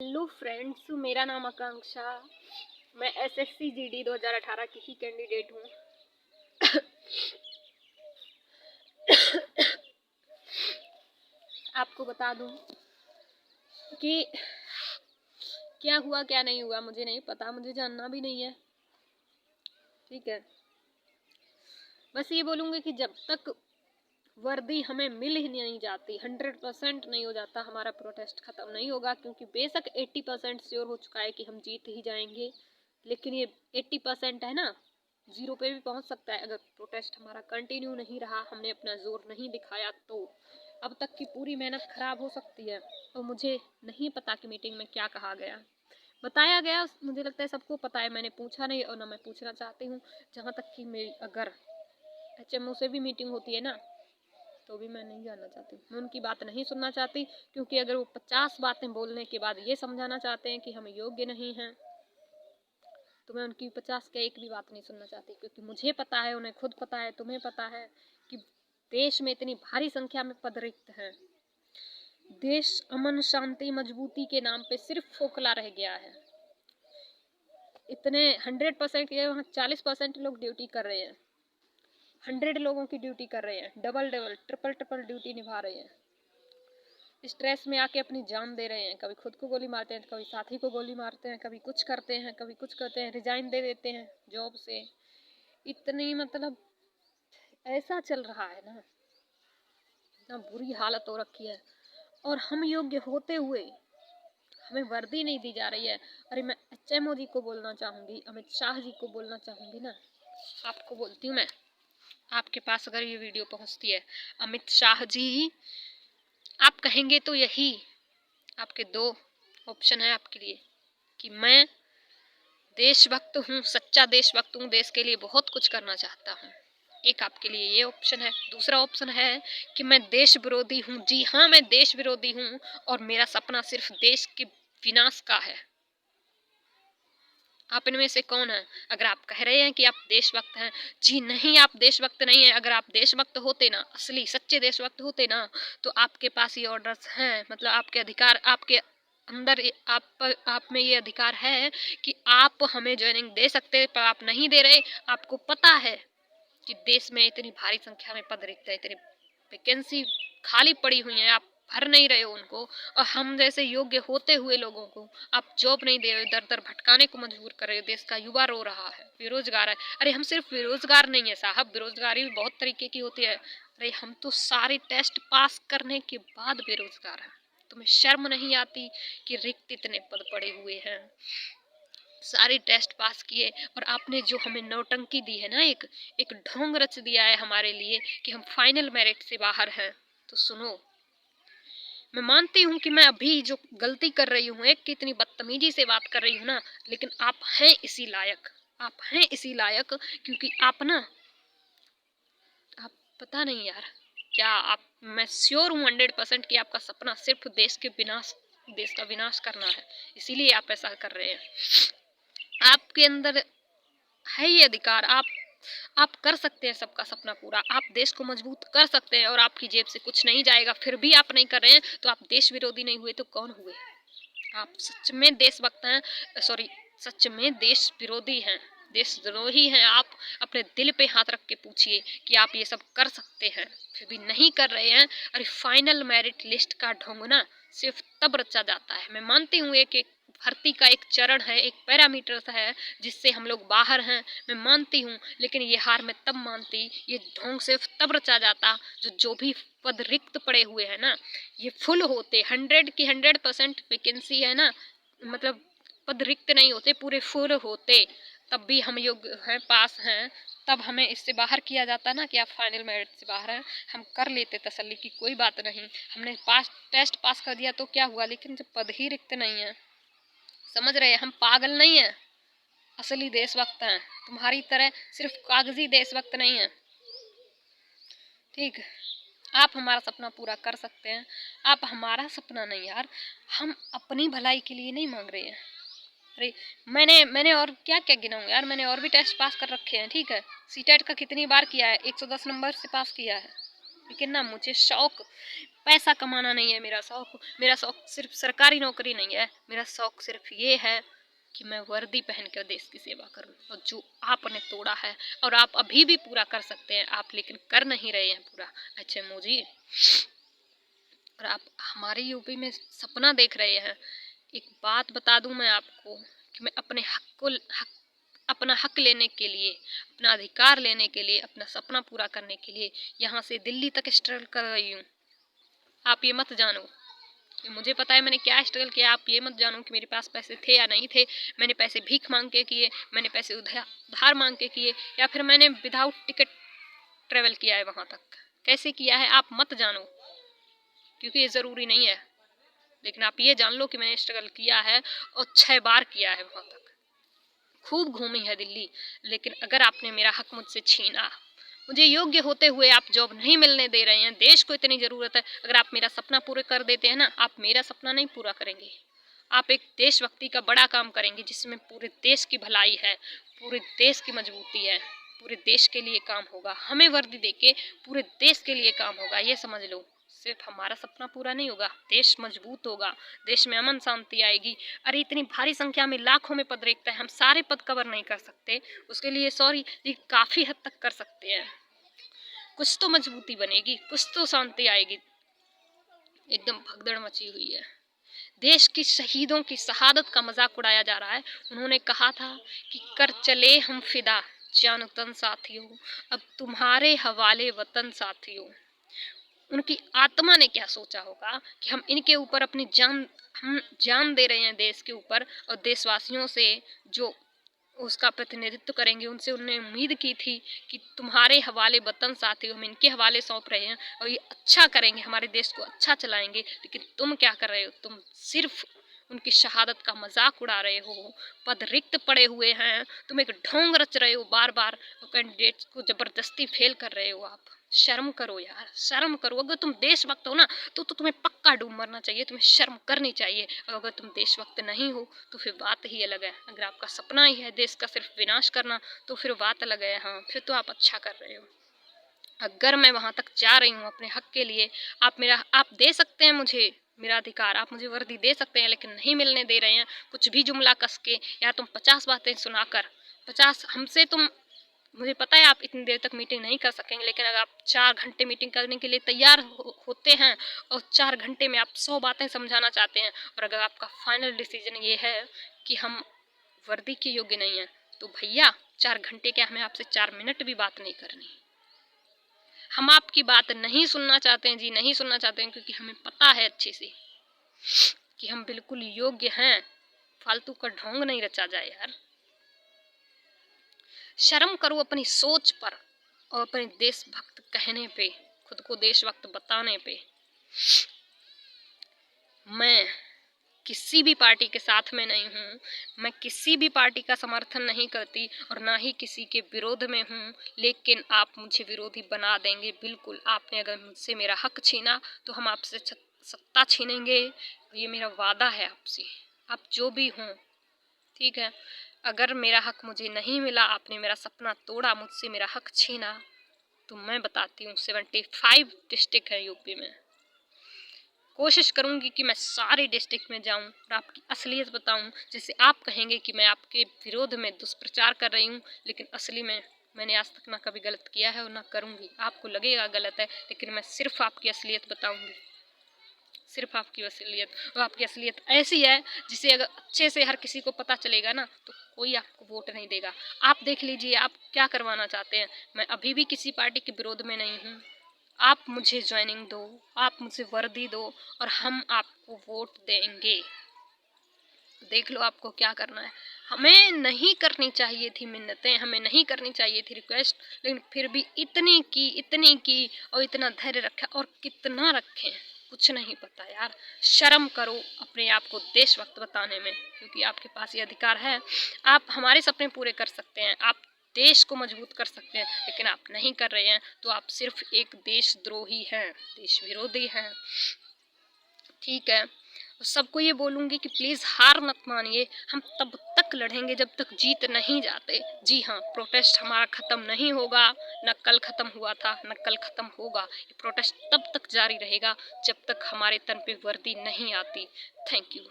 Hello friends, मेरा नाम आकांक्षा। मैं एसएससी जीडी 2018 की ही कैंडिडेट हूँ। आपको बता दूँ कि क्या हुआ क्या नहीं हुआ मुझे नहीं पता, मुझे जानना भी नहीं है। ठीक है, बस ये बोलूँगी कि जब तक वर्दी हमें मिल ही नहीं जाती, 100% नहीं हो जाता, हमारा प्रोटेस्ट खत्म नहीं होगा। क्योंकि बेशक 80% श्योर हो चुका है कि हम जीत ही जाएंगे, लेकिन ये 80% है ना, 0 पे भी पहुंच सकता है अगर प्रोटेस्ट हमारा कंटिन्यू नहीं रहा, हमने अपना जोर नहीं दिखाया तो। अब तक की पूरी मेहनत खराब हो सकती है। तो मुझे नहीं पता कि मीटिंग में क्या कहा गया, बताया गया, मुझे लगता है सबको पता है। मैंने पूछा नहीं और ना मैं पूछना चाहती हूँ। जहाँ तक कि मेरी अगर HMO से भी मीटिंग होती है ना, तो भी मैं नहीं जानना चाहती, मैं उनकी बात नहीं सुनना चाहती। क्योंकि अगर वो 50 बातें बोलने के बाद ये समझाना चाहते हैं कि हम योग्य नहीं हैं, तो मैं उनकी 50 का एक भी बात नहीं सुनना चाहती। क्योंकि मुझे पता है, उन्हें खुद पता है, तुम्हें पता है कि देश में इतनी भारी संख्या में पद रिक्त हैं। देश अमन शांति मजबूती के नाम पे सिर्फ खोखला रह गया है। इतने 100% के वहाँ 40% लोग ड्यूटी कर रहे हैं, 100 लोगों की ड्यूटी कर रहे हैं, डबल ट्रिपल ड्यूटी निभा रहे हैं। स्ट्रेस में आके अपनी जान दे रहे हैं, कभी खुद को गोली मारते हैं, कभी साथी को गोली मारते हैं, कभी कुछ करते हैं, कभी कुछ करते हैं, रिजाइन दे देते हैं जॉब से। इतनी मतलब ऐसा चल रहा है ना, इतना बुरी हालत हो रखी है। और हम योग्य होते हुए हमें वर्दी नहीं दी जा रही है। अरे मैं HMO जी को बोलना चाहूँगी, अमित शाह जी को बोलना चाहूँगी ना, आपको बोलती हूँ मैं, आपके पास अगर ये वीडियो पहुँचती है, अमित शाह जी, आप कहेंगे तो यही आपके 2 ऑप्शन है आपके लिए कि मैं देशभक्त हूँ, सच्चा देशभक्त हूँ, देश के लिए बहुत कुछ करना चाहता हूँ। एक आपके लिए ये ऑप्शन है। दूसरा ऑप्शन है कि मैं देश विरोधी हूँ। जी हाँ, मैं देश विरोधी हूँ और मेरा सपना सिर्फ देश के विनाश का है। आप इनमें से कौन है? अगर आप कह रहे हैं कि आप देशभक्त हैं, जी नहीं, आप देशभक्त नहीं है। अगर आप देशभक्त होते ना, असली सच्चे देशभक्त होते ना, तो आपके पास ये ऑर्डर्स हैं, मतलब आपके अधिकार, आपके अंदर आप में ये अधिकार है कि आप हमें ज्वाइनिंग दे सकते हैं, पर आप नहीं दे रहे। आपको पता है कि देश में इतनी भारी संख्या में पद रिक्त है, इतनी वैकेंसी खाली पड़ी हुई है, आप भर नहीं रहे हो उनको। और हम जैसे योग्य होते हुए लोगों को आप जॉब नहीं दे रहे हो, दर दर भटकाने को मजबूर कर रहे हो। देश का युवा रो रहा है, बेरोजगार है। अरे हम सिर्फ बेरोजगार नहीं है साहब, बेरोजगारी भी बहुत तरीके की होती है। अरे हम तो सारे टेस्ट पास करने के बाद बेरोजगार हैं। तुम्हें शर्म नहीं आती कि रिक्त इतने पद पड़े हुए हैं? सारी टेस्ट पास किए और आपने जो हमें नौटंकी दी है ना, एक ढोंग रच दिया है हमारे लिए कि हम फाइनल मेरिट से बाहर हैं। तो सुनो, मैं मानती हूँ कि मैं अभी जो गलती कर रही हूँ, एक की इतनी बदतमीजी से बात कर रही हूँ ना, लेकिन आप हैं इसी लायक, आप हैं इसी लायक। क्योंकि आप ना, आप पता नहीं यार क्या आप, मैं श्योर हूँ 100% कि आपका सपना सिर्फ देश का विनाश करना है। इसीलिए आप ऐसा कर रहे हैं। आपके अंदर है ये अधिकार, आप कर सकते हैं सबका सपना पूरा, आप देश को मजबूत कर सकते हैं और आपकी जेब से कुछ नहीं जाएगा। फिर भी आप नहीं कर रहे हैं, तो आप देश विरोधी नहीं हुए तो कौन हुए? आप सच में देशभक्त हैं, सॉरी, सच में देश विरोधी हैं, देशद्रोही हैं। आप अपने दिल पे हाथ रख के पूछिए कि आप ये सब कर सकते हैं, फिर भी नहीं कर रहे हैं। अरे फाइनल मेरिट लिस्ट का ढोंग ना सिर्फ तब रचा जाता है। मैं मानती हूँ एक भर्ती का एक चरण है, एक पैरामीटर है जिससे हम लोग बाहर हैं, मैं मानती हूँ। लेकिन ये हार मैं तब मानती, ये ढोंग सिर्फ तब रचा जाता जो भी पद रिक्त पड़े हुए हैं ना, ये फुल होते। 100 की 100% वैकेंसी है ना, मतलब पद रिक्त नहीं होते, पूरे फुल होते, तब भी हम योग्य हैं, पास हैं। तब हमें इससे बाहर किया जाता ना कि आप फाइनल मेरिट से बाहर हैं, हम कर लेते तसल्ली की कोई बात नहीं। हमने टेस्ट पास कर दिया तो क्या हुआ, लेकिन जब पद ही रिक्त नहीं है, समझ रहे हैं, हम पागल नहीं है, असली देशभक्त हैं। तुम्हारी तरह सिर्फ कागजी देशभक्त नहीं है। ठीक, आप हमारा सपना पूरा कर सकते हैं। आप हमारा सपना नहीं यार, हम अपनी भलाई के लिए नहीं मांग रहे हैं। अरे मैंने और क्या क्या गिनाऊं यार, मैंने और भी टेस्ट पास कर रखे हैं। ठीक है, सीटेट का कितनी बार किया है, 110 नंबर से पास किया है। लेकिन ना मुझे शौक, पैसा कमाना नहीं है मेरा शौक सिर्फ सरकारी नौकरी नहीं है। मेरा शौक सिर्फ ये है कि मैं वर्दी पहन कर देश की सेवा करूं, और जो आपने तोड़ा है और आप अभी भी पूरा कर सकते हैं, आप लेकिन कर नहीं रहे हैं पूरा। अच्छा मोदी, और आप हमारे यूपी में सपना देख रहे हैं। एक बात बता दूं मैं आपको कि मैं अपना हक लेने के लिए, अपना अधिकार लेने के लिए, अपना सपना पूरा करने के लिए यहाँ से दिल्ली तक स्ट्रगल कर रही हूँ। आप ये मत जानो, मुझे पता है मैंने क्या स्ट्रगल किया। आप ये मत जानो कि मेरे पास पैसे थे या नहीं थे। मैंने पैसे भीख मांग के किए, मैंने पैसे उधार मांग के किए, या फिर मैंने विदाउट टिकट ट्रेवल किया है वहाँ तक। कैसे किया है आप मत जानो, क्योंकि ये ज़रूरी नहीं है। लेकिन आप ये जान लो कि मैंने स्ट्रगल किया है, और 6 बार किया है वहाँ तक। खूब घूमी है दिल्ली। लेकिन अगर आपने मेरा हक मुझसे छीना, मुझे योग्य होते हुए आप जॉब नहीं मिलने दे रहे हैं, देश को इतनी ज़रूरत है, अगर आप मेरा सपना पूरा कर देते हैं ना, आप मेरा सपना नहीं पूरा करेंगे, आप एक देशभक्ति का बड़ा काम करेंगे जिसमें पूरे देश की भलाई है, पूरे देश की मजबूती है, पूरे देश के लिए काम होगा। हमें वर्दी देके पूरे देश के लिए काम होगा, ये समझ लो। सिर्फ हमारा सपना पूरा नहीं होगा, देश मजबूत होगा, देश में अमन शांति आएगी। अरे इतनी भारी संख्या में, लाखों में पद रिक्त है, हम सारे पद कवर नहीं कर सकते, उसके लिए सॉरी, ये काफ़ी हद तक कर सकते हैं। कुछ तो मजबूती बनेगी, कुछ तो शांति आएगी। एकदम भगदड़ मची हुई है। देश की शहीदों की शहादत का मजाक उड़ाया जा रहा है। उन्होंने कहा था कि कर चले हम फिदा जान तन साथियों, अब तुम्हारे हवाले वतन साथियों। उनकी आत्मा ने क्या सोचा होगा कि हम जान दे रहे हैं देश के ऊपर, और देशवासियों से जो उसका प्रतिनिधित्व करेंगे, उनसे उन्होंने उम्मीद की थी कि तुम्हारे हवाले वतन साथियों, हम इनके हवाले सौंप रहे हैं और ये अच्छा करेंगे, हमारे देश को अच्छा चलाएंगे। लेकिन तुम क्या कर रहे हो, तुम सिर्फ उनकी शहादत का मजाक उड़ा रहे हो। पद रिक्त पड़े हुए हैं, तुम एक ढोंग रच रहे हो बार बार, और कैंडिडेट्स को जबरदस्ती फेल कर रहे हो। आप शर्म करो यार, शर्म करो। अगर तुम देशभक्त हो ना, तो तुम्हें पक्का डूब मरना चाहिए, तुम्हें शर्म करनी चाहिए। और अगर तुम देशभक्त नहीं हो तो फिर बात ही अलग है। अगर आपका सपना ही है देश का सिर्फ विनाश करना, तो फिर बात अलग है। हाँ, फिर तो आप अच्छा कर रहे हो। अगर मैं वहां तक जा रही हूँ अपने हक के लिए, आप दे सकते हैं मुझे मेरा अधिकार, आप मुझे वर्दी दे सकते हैं, लेकिन नहीं मिलने दे रहे हैं। कुछ भी जुमला कस के, या तुम 50 बातें सुनाकर, 50 हमसे तुम, मुझे पता है आप इतनी देर तक मीटिंग नहीं कर सकेंगे, लेकिन अगर आप 4 घंटे मीटिंग करने के लिए तैयार होते हैं, और 4 घंटे में आप 100 बातें समझाना चाहते हैं, और अगर आपका फाइनल डिसीजन ये है कि हम वर्दी के योग्य नहीं हैं, तो भैया 4 घंटे क्या, हमें आपसे 4 मिनट भी बात नहीं करनी। हम आपकी बात नहीं सुनना चाहते हैं जी, नहीं सुनना चाहते हैं, क्योंकि हमें पता है अच्छे से कि हम बिल्कुल योग्य हैं। फालतू का ढोंग नहीं रचा जाए यार। शर्म करो अपनी सोच पर, और अपने देशभक्त कहने पे, खुद को देशभक्त बताने पे। मैं किसी भी पार्टी के साथ में नहीं हूँ, मैं किसी भी पार्टी का समर्थन नहीं करती, और ना ही किसी के विरोध में हूँ। लेकिन आप मुझे विरोधी बना देंगे बिल्कुल। आपने अगर मुझसे मेरा हक छीना, तो हम आपसे सत्ता छीनेंगे, ये मेरा वादा है आपसे। आप जो भी हों, ठीक है। अगर मेरा हक मुझे नहीं मिला, आपने मेरा सपना तोड़ा, मुझसे मेरा हक छीना, तो मैं बताती हूँ 75 डिस्ट्रिक्ट है यूपी में। कोशिश करूंगी कि मैं सारे डिस्ट्रिक्ट में जाऊं और आपकी असलियत बताऊं, जिससे आप कहेंगे कि मैं आपके विरोध में दुष्प्रचार कर रही हूं, लेकिन असली में मैंने आज तक ना कभी गलत किया है और ना करूंगी। आपको लगेगा गलत है, लेकिन मैं सिर्फ आपकी असलियत बताऊंगी, सिर्फ आपकी असलियत। और आपकी असलियत ऐसी है जिसे अगर अच्छे से हर किसी को पता चलेगा ना, तो कोई आपको वोट नहीं देगा। आप देख लीजिए आप क्या करवाना चाहते हैं। मैं अभी भी किसी पार्टी के विरोध में नहीं हूँ। आप मुझे ज्वाइनिंग दो, आप मुझे वर्दी दो, और हम आपको वोट देंगे। देख लो आपको क्या करना है। हमें नहीं करनी चाहिए थी मिन्नतें, हमें नहीं करनी चाहिए थी रिक्वेस्ट, लेकिन फिर भी इतनी की और इतना धैर्य रखा, और कितना रखें कुछ नहीं पता यार। शर्म करो अपने आप को देशभक्त बताने में, क्योंकि आपके पास ये अधिकार है। आप हमारे सपने पूरे कर सकते हैं, आप देश को मजबूत कर सकते हैं, लेकिन आप नहीं कर रहे हैं, तो आप सिर्फ एक देशद्रोही हैं, देश विरोधी हैं। ठीक है, सबको ये बोलूँगी कि प्लीज़ हार मत मानिए। हम तब तक तक लड़ेंगे जब तक जीत नहीं जाते। जी हाँ, प्रोटेस्ट हमारा ख़त्म नहीं होगा, न कल ख़त्म हुआ था न कल ख़त्म होगा। ये प्रोटेस्ट तब तक जारी रहेगा जब तक हमारे तन पे वर्दी नहीं आती। Thank you.